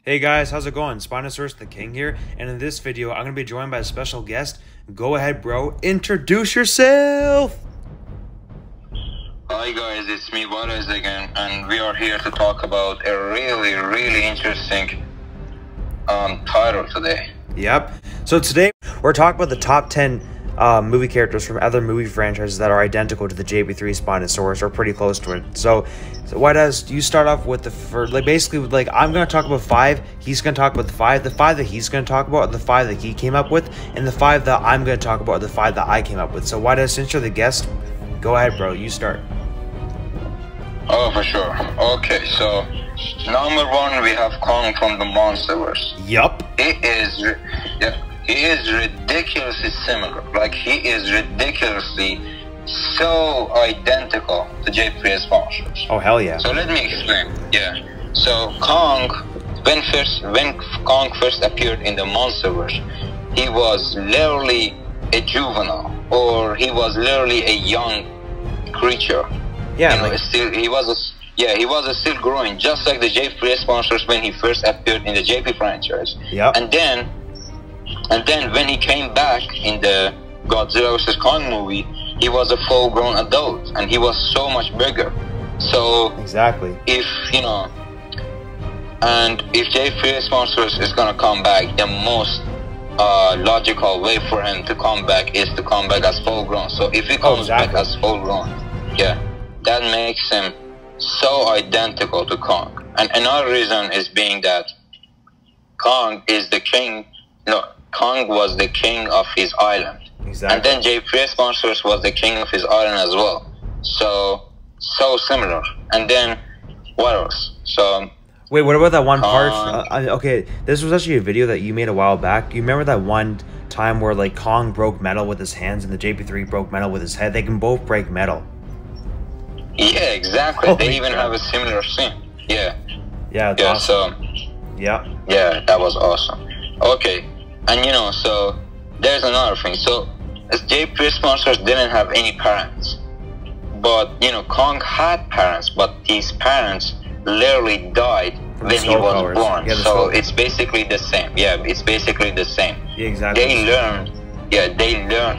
Hey guys, how's it going? Spinosaurus the King here, and in this video, I'm going to be joined by a special guest. Go ahead, bro. Introduce yourself! Hi guys, it's me, Ellis again, and we are here to talk about a really interesting title today. Yep. So today, we're talking about the top 10 movie characters from other movie franchises that are identical to the JP3 Spinosaurus, or pretty close to it. So why does you start off with the first, like I'm going to talk about 5, he's going to talk about the 5 that he's going to talk about are the 5 that he came up with, and the 5 that I'm going to talk about are the 5 that I came up with. So why does, since you're the guest, go ahead, bro, you start. Oh, for sure. Okay, so number 1 we have Kong from the Monsterverse. Yup. He is ridiculously similar. Like, he is ridiculously so identical to JP3's monsters. Oh, hell yeah. So let me explain. Yeah. So Kong, when Kong first appeared in the Monsterverse, he was literally a juvenile, or he was literally a young creature. Yeah, you know, he was still growing, just like the JP3 monsters when he first appeared in the JP franchise. Yep. And then when he came back in the Godzilla vs. Kong movie, he was a full-grown adult, and he was so much bigger. So exactly, if JP3 monsters is gonna come back, the most logical way for him to come back is to come back as full-grown. So if he comes back as full-grown, yeah, that makes him so identical to Kong. And another reason is being that Kong is the king. No, Kong was the king of his island. Exactly. And then JP3 Monsters was the king of his island as well. So similar. And then what else? So wait, what about that one part? Okay, this was actually a video that you made a while back. You remember that one time where like Kong broke metal with his hands and the JP3 broke metal with his head? They can both break metal. Yeah, exactly. Oh, they even have a similar scene. Yeah. Yeah. Yeah. Awesome. So. Yeah. Yeah, that was awesome. Okay, and you know, so there's another thing. So JP3 monsters didn't have any parents, but you know, Kong had parents, but these parents literally died when he was born. Yeah, so it's basically the same. Yeah, it's basically the same. Yeah, exactly. They learned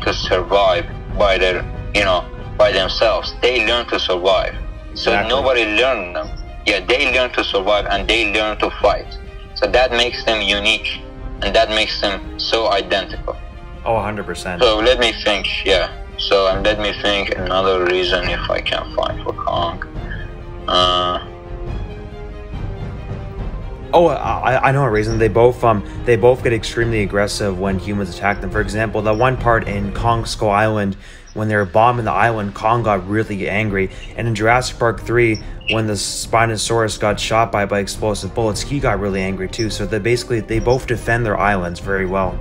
to survive by by themselves. They learned to survive. So nobody learned them. Yeah, they learned to survive, and they learned to fight. So that makes them unique, and that makes them so identical. Oh, 100%. So let me think, yeah. So, and let me think another reason if I can find for Kong. I know a reason. They both get extremely aggressive when humans attack them. For example, that one part in Kong Skull Island, when they were bombing the island, Kong got really angry. And in Jurassic Park 3, when the Spinosaurus got shot by explosive bullets, he got really angry too. So they both defend their islands very well.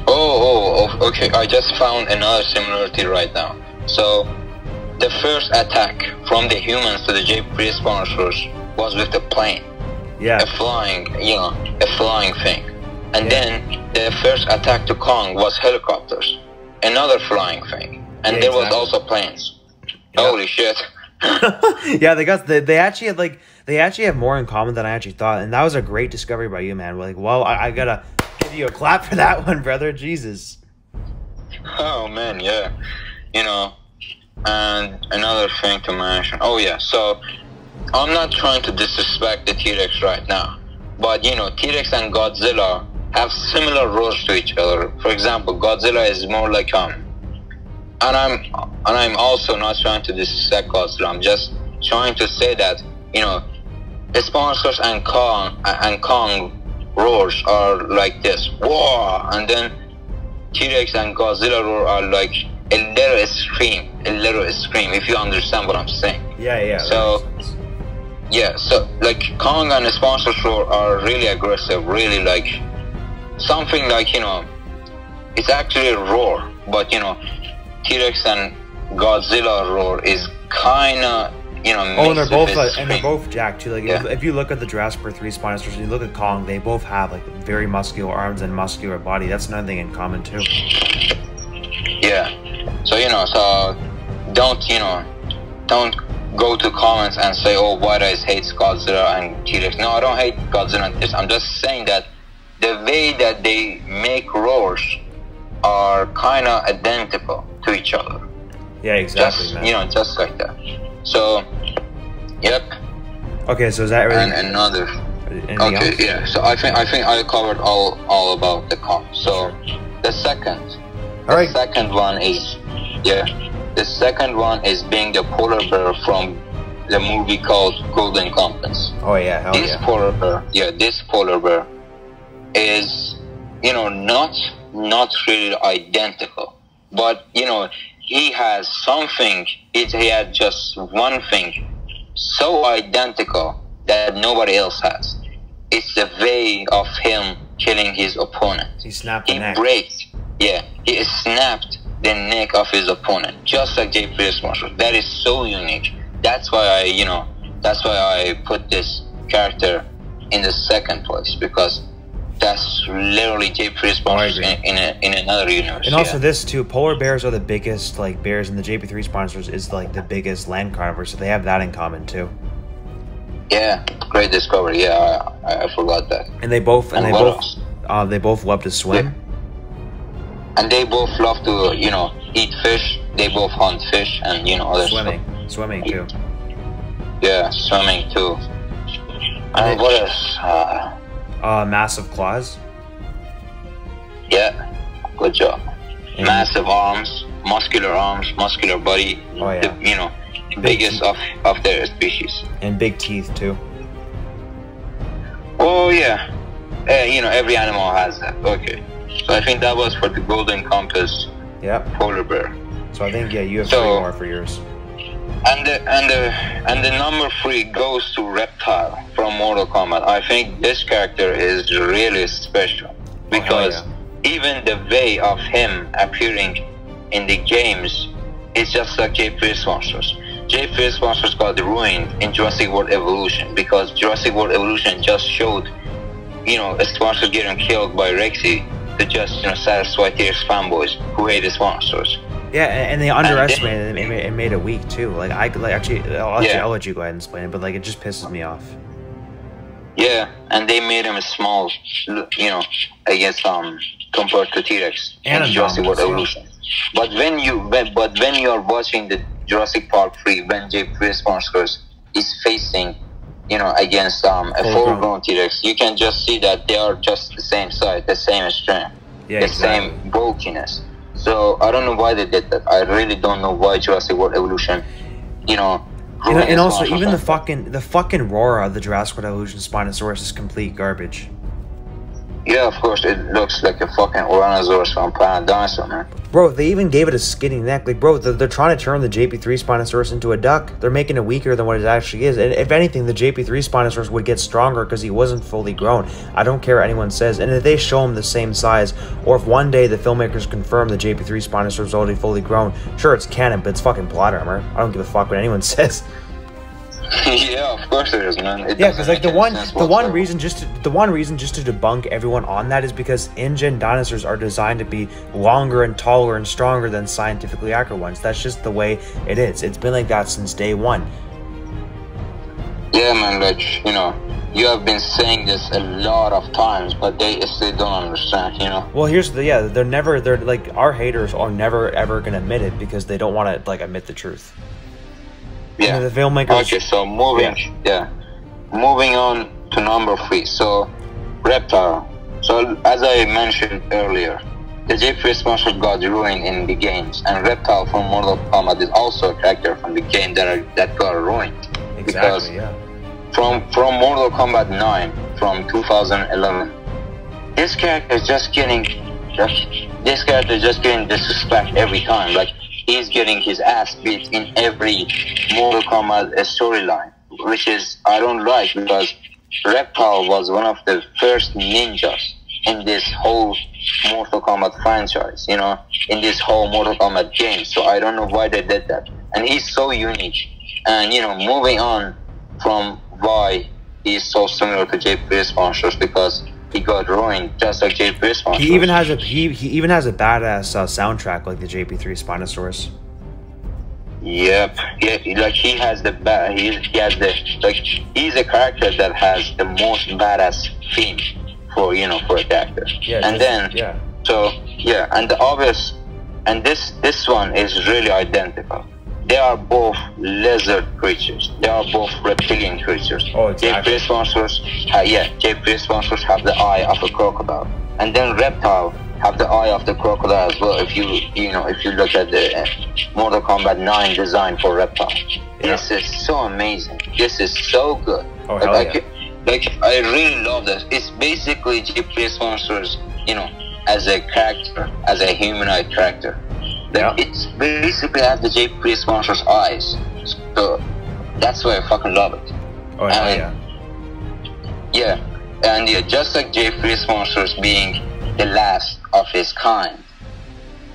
Oh, okay. I just found another similarity right now. So the first attack from the humans to the JP3 Spinosaurus was with a plane. Yeah. A flying thing. And then the first attack to Kong was helicopters. Another flying thing. And yeah, there was also planes. Yep. Holy shit. Yeah, they actually have more in common than I actually thought, and that was a great discovery by you, man. Like, well, I gotta give you a clap for that one, brother. Jesus. Oh man, yeah. You know, and another thing to mention. Oh yeah, so I'm not trying to disrespect the T-Rex right now, but you know, T-Rex and Godzilla have similar roles to each other. For example, Godzilla is more like and I'm also not trying to disrespect Godzilla. I'm just trying to say that, you know, the Spinosaurus and Kong roars are like this, whoa, and then T-Rex and Godzilla roar are like a little scream, if you understand what I'm saying. Yeah. So yeah, so like Kong and the Spinosaurus roar are really aggressive, really like something like, you know, it's actually a roar, but you know, T-Rex and Godzilla roar is kind of, you know, and they're both jacked too. Like, yeah. If you look at the Jurassic Park 3 Spinosaurus and you look at Kong, they both have like very muscular arms and muscular body. That's another thing in common too. Yeah. So you know, so don't go to comments and say, oh, White Eyes hates Godzilla and T-Rex. No, I don't hate Godzilla and T-Rex. I'm just saying that the way that they make roars are kind of identical to each other. Yeah, exactly, just, man. You know, just like that. So, yep. Okay, so is that really... And another... Anything okay, else? yeah. So I think I covered all about the comp. So the second one is the second one is being the polar bear from the movie called Golden Compass. Oh yeah, hell this yeah. polar bear, this polar bear is, you know, not really identical, but you know, he has something. He had just one thing so identical that nobody else has. It's the way of him killing his opponent. He snapped the neck. He snapped the neck of his opponent, just like JP3 Monster. That is so unique. That's why I put this character in the second place, because that's literally JP3 Monster in another universe. And also this too, polar bears are the biggest like bears, and the JP3 sponsors is like the biggest land carnivore, so they have that in common too. Yeah, great discovery. Yeah, I forgot that. And they both love to swim. Yeah. And they both love to, you know, eat fish. They both hunt fish and, you know, other stuff. Swimming too. Yeah, swimming too. And what else? Massive claws. Yeah, good job. And massive arms, muscular body. Oh yeah. You know, biggest of their species. And big teeth too. Oh yeah. You know, every animal has that. Okay. So I think that was for the Golden Compass. Yep. Polar bear. So I think you have 3 more for yours. And the number 3 goes to Reptile from Mortal Kombat. I think this character is really special because even the way of him appearing in the games is just like JP3 Monsters. JP3 Monsters got ruined in Jurassic World Evolution because Jurassic World Evolution just showed, you know, a sponsor getting killed by Rexy to just, you know, satisfy T-Rex fanboys who hate the sponsors. Yeah, and they underestimated it and made it weak too. Like I'll let you go ahead and explain it, but like it just pisses me off. Yeah, and they made him small, you know, I guess compared to T-Rex in Jurassic World Evolution. But when you are watching the Jurassic Park 3, when JP3 Sponsors is facing, you know, against a full-grown T-Rex, you can just see that they are just the same size, the same strength, same bulkiness. So I don't know why they did that. I really don't know why Jurassic World Evolution, you know. And also, even the fucking roar of the Jurassic World Evolution Spinosaurus is complete garbage. Yeah, of course, it looks like a fucking Ouranosaurus from Planet Dinosaur, man. Bro, they even gave it a skinny neck. Like, bro, they're trying to turn the JP3 Spinosaurus into a duck. They're making it weaker than what it actually is. And if anything, the JP3 Spinosaurus would get stronger because he wasn't fully grown. I don't care what anyone says. And if they show him the same size, or if one day the filmmakers confirm the JP3 Spinosaurus is already fully grown, sure, it's canon, but it's fucking plot armor. I don't give a fuck what anyone says. Yeah, of course it is, man. Yeah, because like the one reason just to debunk everyone on that is because in-gen dinosaurs are designed to be longer and taller and stronger than scientifically accurate ones. That's just the way it is. It's been like that since day one. Yeah, man, like, you know, you have been saying this a lot of times, but they still don't understand, you know. Well, here's the they're like, our haters are never ever gonna admit it because they don't want to like admit the truth. Yeah. And the filmmakers. Okay, so moving on to number 3. So, Reptile. So, as I mentioned earlier, the JP3 sponsor got ruined in the games, and Reptile from Mortal Kombat is also a character from the game that got ruined. Exactly. Because yeah. From Mortal Kombat 9 from 2011, this character is just getting disrespect every time. Like, he's getting his ass beat in every Mortal Kombat storyline, which is I don't like, because Reptile was one of the first ninjas in this whole Mortal Kombat franchise, you know, in this whole Mortal Kombat game. So I don't know why they did that. And he's so unique. And, you know, moving on from why he's so similar to JP3 sponsors, because he got ruined just like JP3 sponsors. He even has a badass soundtrack like the JP3 Spinosaurus. Yep. Yeah, like he has the he's a character that has the most badass theme for for a character. Yeah. And then so yeah, and the obvious, and this one is really identical. They are both lizard creatures. They are both reptilian creatures. Oh, exactly. JP3 sponsors, JP3 sponsors have the eye of a crocodile, and then Reptile have the eye of the crocodile as well. If you look at the Mortal Kombat 9 design for Reptile, this is so amazing. This is so good. Oh, hell yeah. Like I really love this. It's basically JP3 sponsors, as a character, as a humanoid character. Like it's basically has the JP3 sponsors eyes. So that's why I fucking love it. Oh hell yeah. Yeah, and just like JP3 sponsors being the last of his kind,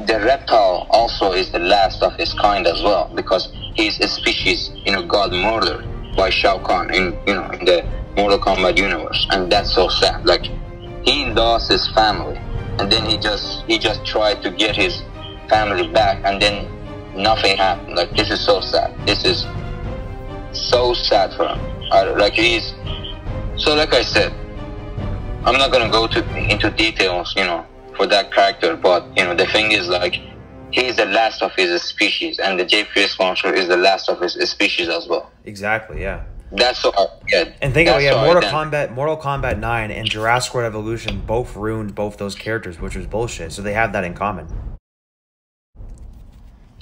the Reptile also is the last of his kind as well, because he's a species got murdered by Shao Kahn in in the Mortal Kombat universe, and that's so sad. Like he lost his family, and then he just tried to get his family back, and then nothing happened. Like this is so sad. This is so sad for him. Like I said, I'm not gonna go into details, for that character, but the thing is, like, he's the last of his species, and the JP3 sponsor is the last of his species as well. Exactly. Yeah. That's so yeah. And think about Mortal Kombat 9 and Jurassic World Evolution both ruined both those characters, which was bullshit. So they have that in common.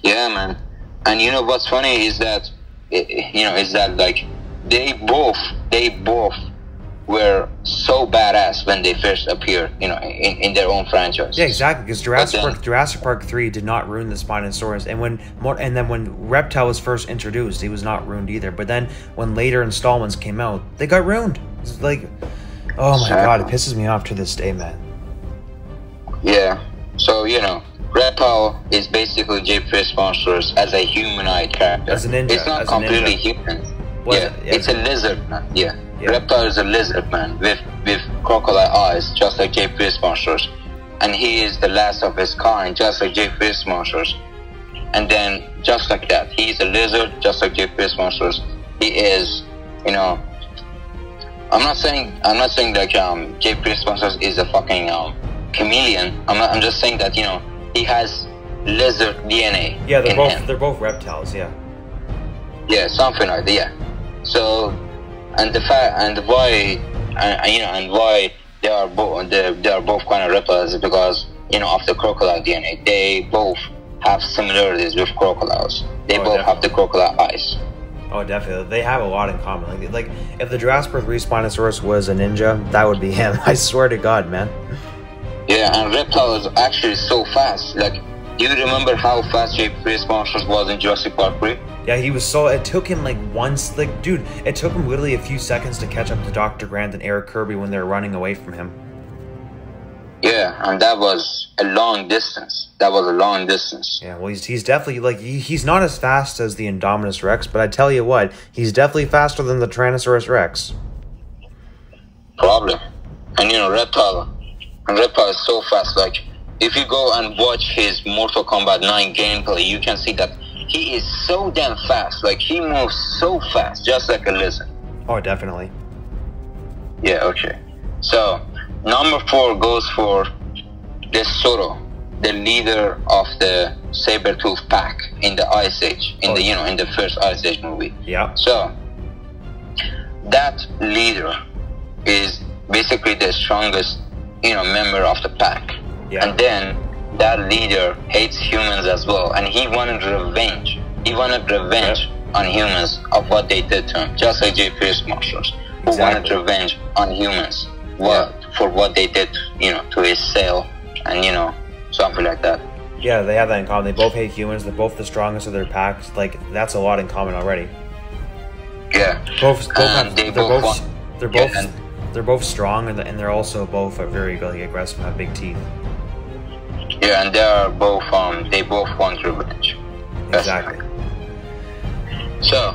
Yeah, man. And what's funny is that like they both were so badass when they first appeared, in their own franchise. Yeah, exactly. Because Jurassic Park 3 did not ruin the Spinosaurus, and then when Reptile was first introduced, he was not ruined either. But then when later installments came out, they got ruined. It's like, oh my god, it pisses me off to this day, man. Yeah. So Reptile is basically JP3 sponsors as a humanoid character. As a ninja. It's not completely human. It's a lizard man. Yeah. Reptile is a lizard man with crocodile eyes, just like JP3 sponsors, and he is the last of his kind, just like JP3 sponsors. And then just like that, he's a lizard, just like JP3 sponsors. He is, I'm not saying like JP3 sponsors is a fucking chameleon. I'm just saying that he has lizard DNA. Yeah, they're both reptiles. Yeah. Yeah, something like that. Yeah. So, and the fact and why they are both kind of reptiles is because of the crocodile DNA. They both have similarities with crocodiles. They both have the crocodile eyes. Oh, definitely. They have a lot in common. Like if the Jurassic Park 3 Spinosaurus was a ninja, that would be him. I swear to God, man. Yeah, and Reptile is actually so fast. Like, do you remember how fast JP3 sponsors was in Jurassic Park 3? Yeah, he was so... It took him dude, it took him literally a few seconds to catch up to Dr. Grant and Eric Kirby when they were running away from him. Yeah, and that was a long distance. Yeah, well, he's definitely, he's not as fast as the Indominus-Rex, but I tell you what, he's definitely faster than the Tyrannosaurus Rex. Probably. And, Reptile is so fast. Like, if you go and watch his Mortal Kombat 9 gameplay, you can see that he is so damn fast. Like, he moves so fast, just like a lizard. Oh, definitely. Yeah, okay. So, number 4 goes for the Zoro, the leader of the Saber-Tooth Pack in the Ice Age, in the first Ice Age movie. Yeah. So, that leader is basically the strongest, member of the pack. Yeah. And then that leader hates humans as well, and he wanted revenge. On humans of what they did to him, just like JP3 sponsors, who wanted revenge on humans for what they did, to his cell, and something like that. Yeah, they have that in common. They both hate humans. They're both the strongest of their packs. Like, that's a lot in common already. Yeah. They're both strong, and they're also both very aggressive and have big teeth. Yeah, and they are both they both want revenge. Exactly. So,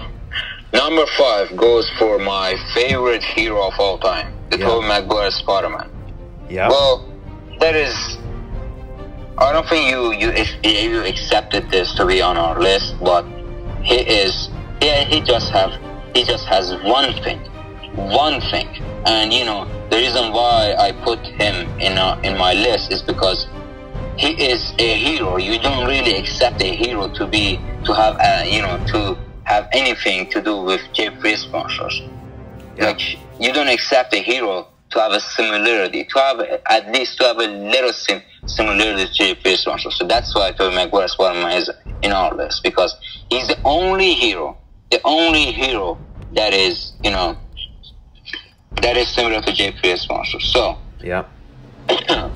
number 5 goes for my favorite hero of all time, the Tobey Maguire Spider-Man. Yeah. Well, that is. I don't think you accepted this to be on our list, but he just has one thing, and the reason why I put him in my list is because he is a hero. You don't really accept a hero to have anything to do with JP3 sponsors. Yeah. Like, you don't accept a hero to have a similarity, to have a little similarity to JP3 sponsors. So that's why Tobey Maguire Spider-Man is in our list, because he's the only hero that is similar to JP3 sponsors. So yeah.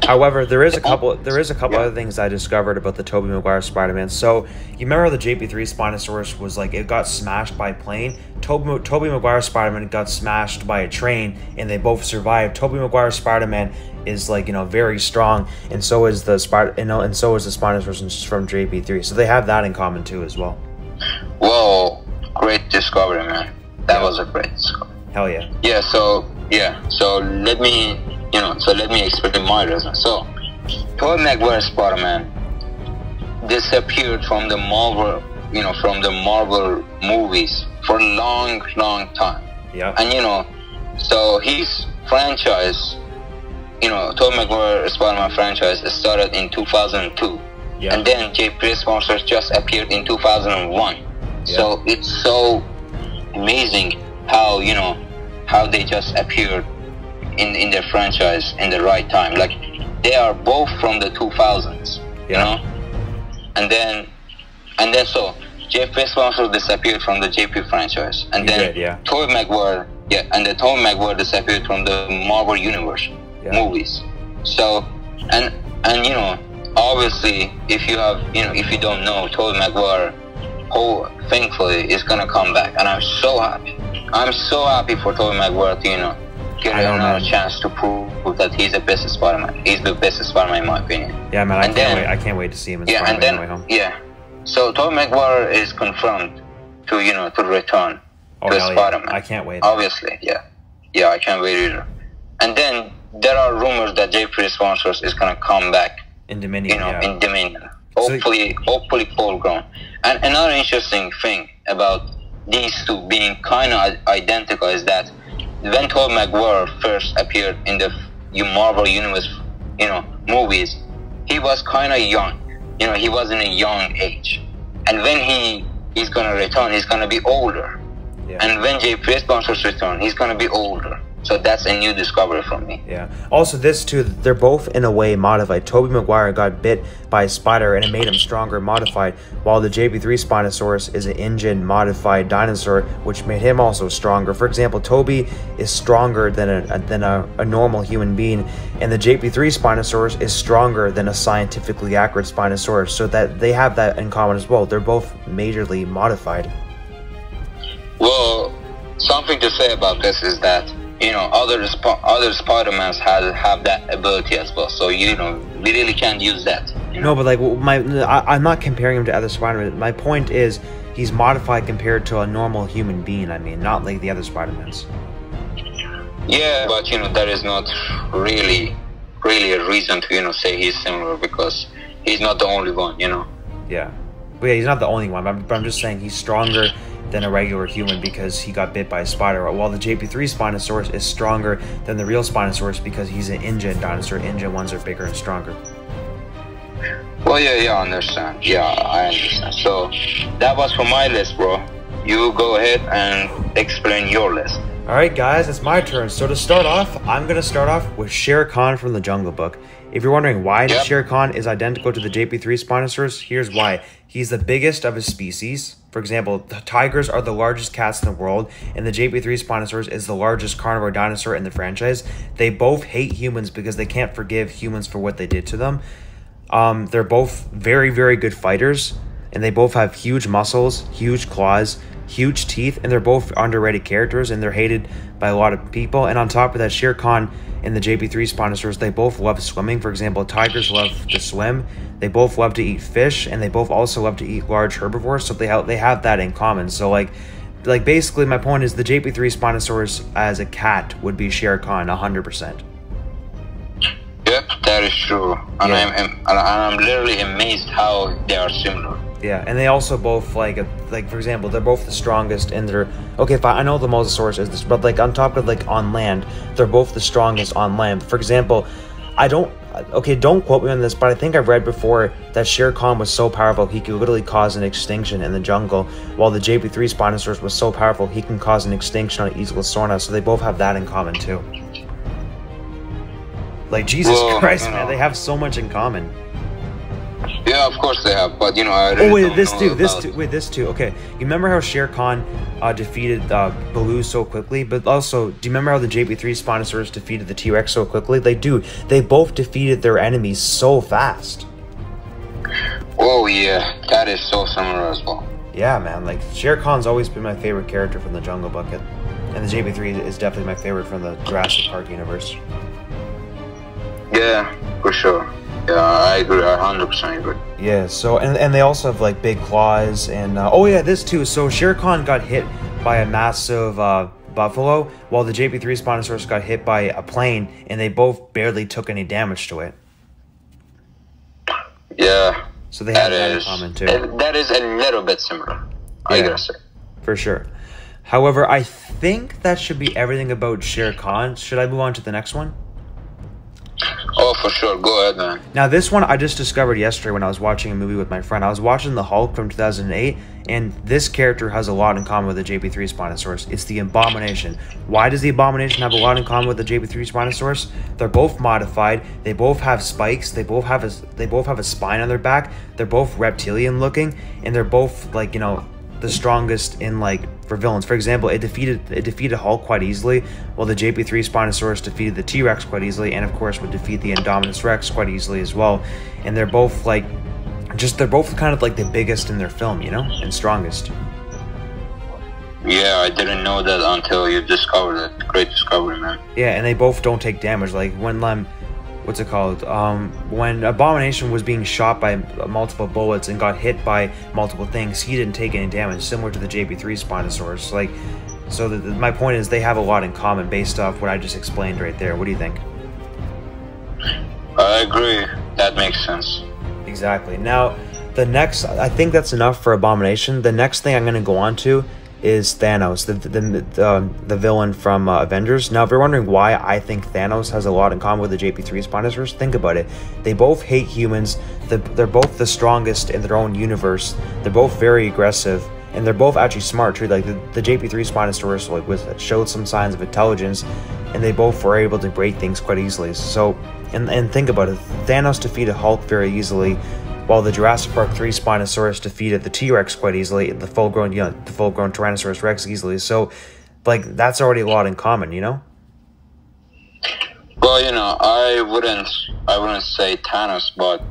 However, there is a couple other things I discovered about the Tobey Maguire Spider-Man. So, you remember the JP3 Spinosaurus was like, it got smashed by a plane? Tobey Maguire Spider-Man got smashed by a train, and they both survived. Tobey Maguire Spider-Man is like, very strong, and so is the Spinosaurus from JP3. So they have that in common too as well. Whoa, great discovery, man. That was a great discovery. Hell yeah. So let me explain my reason. So, Tobey Maguire Spider-Man disappeared from the Marvel, movies for a long time. Yeah. And so his franchise, Tobey Maguire Spider-Man franchise started in 2002. Yeah. And then JP3 sponsors just appeared in 2001. Yeah. So it's so amazing how they just appeared in their franchise in the right time. Like, they are both from the 2000s, and then so JP sponsor disappeared from the JP franchise, and Tobey Maguire disappeared from the Marvel Universe movies. So and obviously, if you don't know, Tobey Maguire, thankfully, is gonna come back, and I'm so happy for Tobey Maguire to get another chance to prove that he's the best Spider-Man. He's the best Spider-Man in my opinion. Yeah, man, I can't wait to see him in Spider-Man No Way Home. Yeah. So Tobey Maguire is confirmed to return to Spider-Man. I can't wait. Obviously, yeah. Yeah, I can't wait either. And then there are rumors that JP3 sponsors is gonna come back in Dominion. In Dominion. Hopefully full grown. And another interesting thing about these two being kind of identical is that when Tobey Maguire first appeared in the Marvel Universe, movies, he was kind of young. He was in a young age. And when he's gonna return, he's gonna be older. Yeah. And when JP3 sponsors return, he's gonna be older. So that's a new discovery for me. Yeah. Also, this too, they're both in a way modified. Tobey Maguire got bit by a spider and it made him stronger, modified, while the JP3 Spinosaurus is an engine modified dinosaur, which made him also stronger. For example, Tobey is stronger than a normal human being, and the JP3 Spinosaurus is stronger than a scientifically accurate Spinosaurus. So that they have that in common as well. They're both majorly modified. Well, something to say about this is that other Spider-Mans have that ability as well. So we really can't use that. No, but like I'm not comparing him to other Spider-Man. My point is he's modified compared to a normal human being. I mean, not like the other Spider-Mans. Yeah, but there is not really a reason to say he's similar, because he's not the only one. Yeah, but yeah, he's not the only one. But I'm just saying he's stronger than a regular human because he got bit by a spider, while the JP3 Spinosaurus is stronger than the real Spinosaurus because he's an engine dinosaur. Engine ones are bigger and stronger. Well, yeah, I understand. Yeah, I understand. So that was for my list, bro. You go ahead and explain your list. Alright guys, it's my turn. So to start off, I'm going to start off with Shere Khan from the Jungle Book. If you're wondering why Shere Khan is identical to the JP3 Spinosaurus, here's why. He's the biggest of his species. For example, the tigers are the largest cats in the world, and the JP3 Spinosaurus is the largest carnivore dinosaur in the franchise. They both hate humans because they can't forgive humans for what they did to them. They're both very, very good fighters, and they both have huge muscles, huge claws, huge teeth, and they're both underrated characters, and they're hated by a lot of people. And on top of that, Shere Khan and the JP3 Spinosaurus, they both love swimming. For example, tigers love to swim, they both love to eat fish, and they both also love to eat large herbivores, so they have that in common. So like basically my point is the JP3 Spinosaurus as a cat would be Shere Khan 100%. Yep, that is true. And I'm literally amazed how they are similar. Yeah, and they also both like for example, they're both the strongest in their. Okay, fine, I know the Mosasaurus is this, but like on top of like on land, they're both the strongest on land. For example, I don't. Okay, don't quote me on this, but I think I've read before that Shere Khan was so powerful he could literally cause an extinction in the jungle, while the JP3 Spinosaurus was so powerful he can cause an extinction on Isla Sorna. So they both have that in common too. Like Jesus Christ, man, they have so much in common. Yeah, of course they have, but you know, I really oh wait, don't know this too. Okay, you remember how Shere Khan defeated Baloo so quickly? But also, do you remember how the JP3 Spinosaurus defeated the T-Rex so quickly? They both defeated their enemies so fast. Oh yeah, that is so similar as well. Yeah, man, like Shere Khan's always been my favorite character from the Jungle Bucket, and the JP3 is definitely my favorite from the Jurassic Park universe. Yeah, for sure. Yeah, I agree. I 100% agree. Yeah. So and they also have like big claws and oh yeah, this too. So Shere Khan got hit by a massive buffalo, while the JP3 Spinosaurus got hit by a plane, and they both barely took any damage to it. Yeah. So they have that in common too. That is a little bit similar. I gotta say. For sure. However, I think that should be everything about Shere Khan. Should I move on to the next one? Oh, for sure. Go ahead, man. Now, this one I just discovered yesterday when I was watching a movie with my friend. I was watching The Hulk from 2008, and this character has a lot in common with the JP3 Spinosaurus. It's the Abomination. Why does the Abomination have a lot in common with the JP3 Spinosaurus? They're both modified. They both have spikes. They both have a spine on their back. They're both reptilian looking, and they're both like, you know, the strongest in like for villains. For example, it defeated Hulk quite easily, while the JP3 Spinosaurus defeated the T-Rex quite easily, and of course would defeat the Indominus-Rex quite easily as well. And they're both like they're both kind of like the biggest in their film, you know, and strongest. Yeah, I didn't know that until you discovered it. Great discovery, man. Yeah, and they both don't take damage. Like when what's it called? When Abomination was being shot by multiple bullets and got hit by multiple things, he didn't take any damage, similar to the JP3 Spinosaurus. Like, so my point is they have a lot in common based off what I just explained right there. What do you think? I agree. That makes sense. Exactly. Now, the next, I think that's enough for Abomination. The next thing I'm going to go on to is Thanos, the villain from Avengers. Now, if you're wondering why I think Thanos has a lot in common with the JP3 Spinosaurus, think about it. They both hate humans. They're both the strongest in their own universe. They're both very aggressive, and they're both actually smart too. Like the JP3 Spinosaurus showed some signs of intelligence, and they both were able to break things quite easily. So, and think about it. Thanos defeated Hulk very easily, while the Jurassic Park 3 Spinosaurus defeated the T-Rex quite easily, the full-grown Tyrannosaurus Rex easily. So, like, that's already a lot in common, you know? Well, you know, I wouldn't say Thanos, but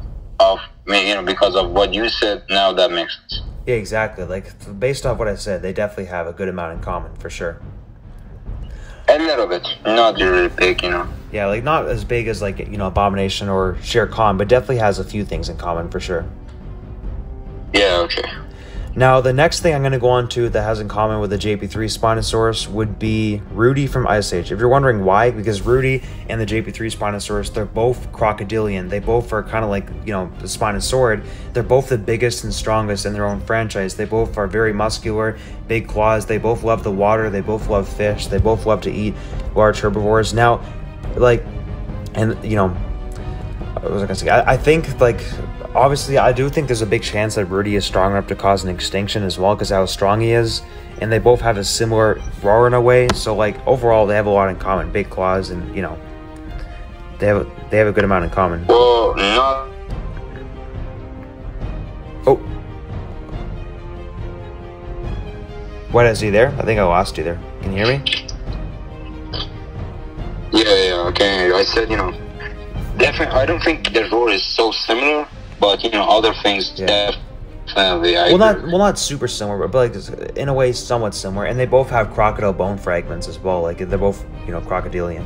because of what you said, now that makes sense. Yeah, exactly. Like, based off what I said, they definitely have a good amount in common, for sure. A little bit. Not really big, you know. Yeah, like, not as big as, like, you know, Abomination or Shere Khan, but definitely has a few things in common, for sure. Yeah, okay. Now, the next thing I'm going to go on to that has in common with the JP3 Spinosaurus would be Rudy from Ice Age. If you're wondering why, because Rudy and the JP3 Spinosaurus, they're both crocodilian. They both are kind of like, you know, the Spinosaurus. They're both the biggest and strongest in their own franchise. They both are very muscular, big claws. They both love the water. They both love fish. They both love to eat large herbivores. Now, like, and, you know, what was I going to say? I think, like, obviously, I do think there's a big chance that Rudy is strong enough to cause an extinction as well, because how strong he is, and they both have a similar roar in a way. So, like, overall, they have a lot in common. Big claws, and, you know, they have a good amount in common. Well, no. Oh. What, is he there? I think I lost you there. Can you hear me? Yeah, okay. I said, you know, definitely, I don't think the roar is so similar, but, you know, other things definitely. Not super similar, but like in a way somewhat similar. And they both have crocodile bone fragments as well. Like they're both, you know, crocodilian.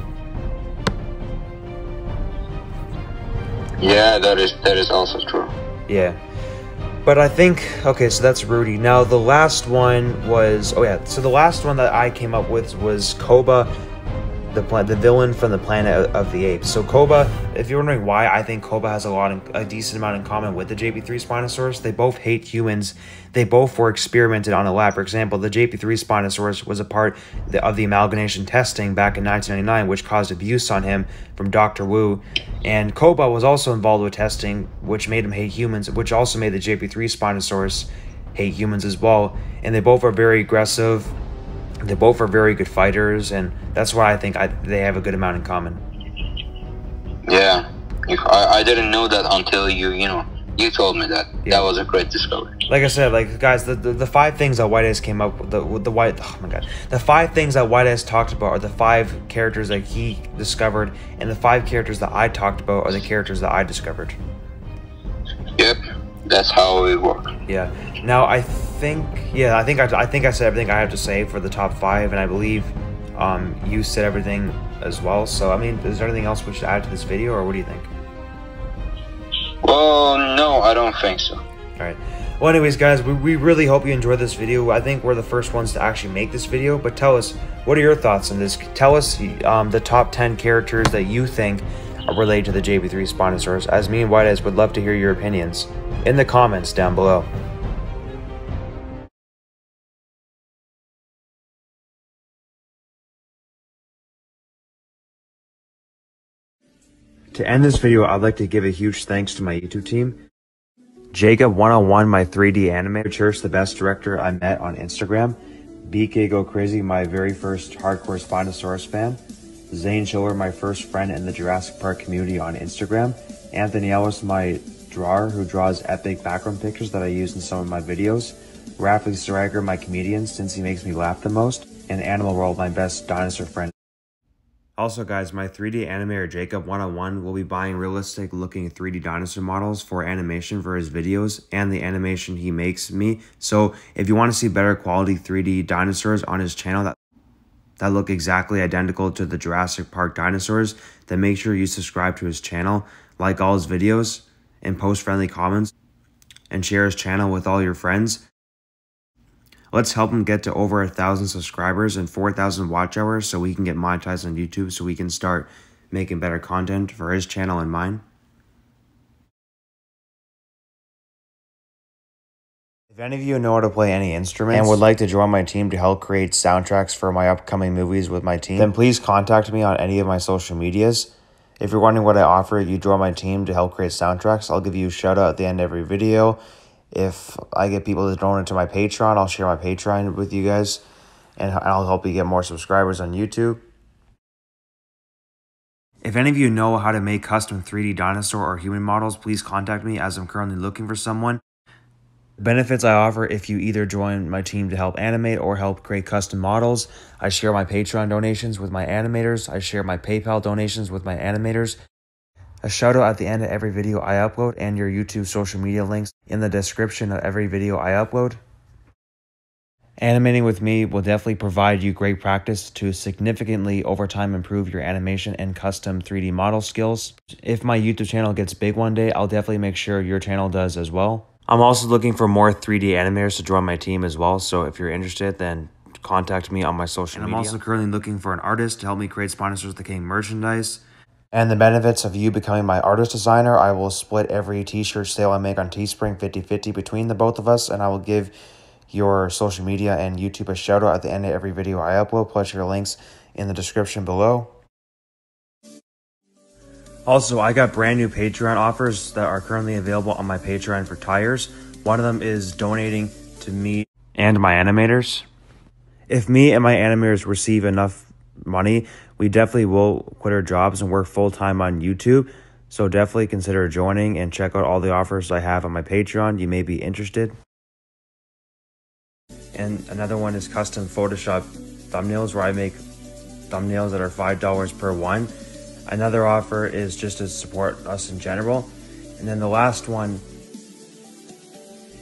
Yeah, that is also true. Yeah. But I think, okay, so that's Rudy. Now the last one was, so the last one that I came up with was Koba. the villain from the Planet of the Apes. So Koba, if you're wondering why I think Koba has a decent amount in common with the JP3 Spinosaurus, they both hate humans. They both were experimented on a lab. For example, the JP3 Spinosaurus was a part of the amalgamation testing back in 1999, which caused abuse on him from Dr. Wu. And Koba was also involved with testing, which made him hate humans, which also made the JP3 Spinosaurus hate humans as well. And they both are very aggressive. They both are very good fighters, and that's why I think they have a good amount in common. Yeah, I didn't know that until you told me that. Yeah. That was a great discovery. Like I said, like guys, the 5 things that White Eyes came up with, the 5 things that White Eyes talked about are the 5 characters that he discovered, and the 5 characters that I talked about are the characters that I discovered. Yep, that's how it works. Yeah. Now I think I said everything I have to say for the top 5, and I believe you said everything as well. So I mean, is there anything else we should add to this video, or what do you think? Well, no, I don't think so. All right. Well, anyways, guys, we really hope you enjoyed this video. I think we're the first ones to actually make this video, but tell us, what are your thoughts on this? Tell us the top 10 characters that you think are related to the JP3 Spinosaurus, as me and White Eyes would love to hear your opinions in the comments down below. To end this video, I'd like to give a huge thanks to my YouTube team. Jacob101, my 3D animator. Church, the best director I met on Instagram. BK Go Crazy, my very first hardcore Spinosaurus fan. Zane Schiller, my first friend in the Jurassic Park community on Instagram. Anthony Ellis, my drawer who draws epic background pictures that I use in some of my videos. Rafly Siregar, my comedian, since he makes me laugh the most. And Animal World, my best dinosaur friend. Also guys, my 3D animator Jacob101 will be buying realistic looking 3D dinosaur models for animation for his videos and the animation he makes me. So if you want to see better quality 3D dinosaurs on his channel that look exactly identical to the Jurassic Park dinosaurs, then make sure you subscribe to his channel, like all his videos, and post friendly comments, and share his channel with all your friends. Let's help him get to over 1,000 subscribers and 4,000 watch hours so we can get monetized on YouTube, so we can start making better content for his channel and mine. If any of you know how to play any instruments and would like to join my team to help create soundtracks for my upcoming movies with my team, then please contact me on any of my social medias. If you're wondering what I offer, you join my team to help create soundtracks. I'll give you a shout out at the end of every video. If I get people to donate to my Patreon, I'll share my Patreon with you guys, and I'll help you get more subscribers on YouTube. If any of you know how to make custom 3D dinosaur or human models, please contact me, as I'm currently looking for someone. The benefits I offer if you either join my team to help animate or help create custom models: I share my Patreon donations with my animators, I share my PayPal donations with my animators, a shout out at the end of every video I upload, and your YouTube social media links in the description of every video I upload. Animating with me will definitely provide you great practice to significantly over time improve your animation and custom 3D model skills. If my YouTube channel gets big one day, I'll definitely make sure your channel does as well. I'm also looking for more 3D animators to join my team as well, so if you're interested, then contact me on my social media. I'm also currently looking for an artist to help me create Spinosaurus the King merchandise. And the benefits of you becoming my artist designer: I will split every t-shirt sale I make on Teespring 50-50 between the both of us, and I will give your social media and YouTube a shout out at the end of every video I upload, plus your links in the description below. Also, I got brand new Patreon offers that are currently available on my Patreon for tires. One of them is donating to me and my animators. If me and my animators receive enough money, we definitely will quit our jobs and work full-time on YouTube. So definitely consider joining and check out all the offers I have on my Patreon. You may be interested. And another one is custom Photoshop thumbnails, where I make thumbnails that are $5 per one. Another offer is just to support us in general. And then the last one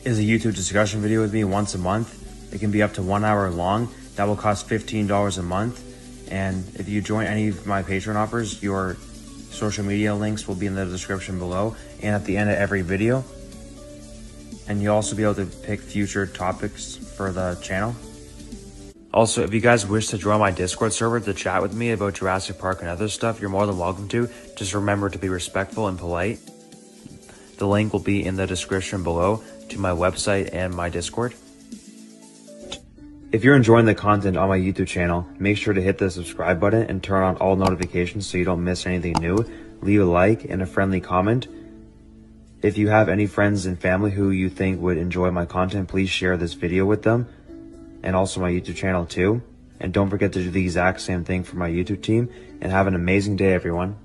is a YouTube discussion video with me once a month. It can be up to 1 hour long. That will cost $15 a month. And if you join any of my Patreon offers, your social media links will be in the description below and at the end of every video. And you'll also be able to pick future topics for the channel. Also, if you guys wish to join my Discord server to chat with me about Jurassic Park and other stuff, you're more than welcome to. Just remember to be respectful and polite. The link will be in the description below to my website and my Discord. If you're enjoying the content on my YouTube channel, make sure to hit the subscribe button and turn on all notifications so you don't miss anything new. Leave a like and a friendly comment. If you have any friends and family who you think would enjoy my content, please share this video with them. And also my YouTube channel too. And don't forget to do the exact same thing for my YouTube team. And have an amazing day, everyone.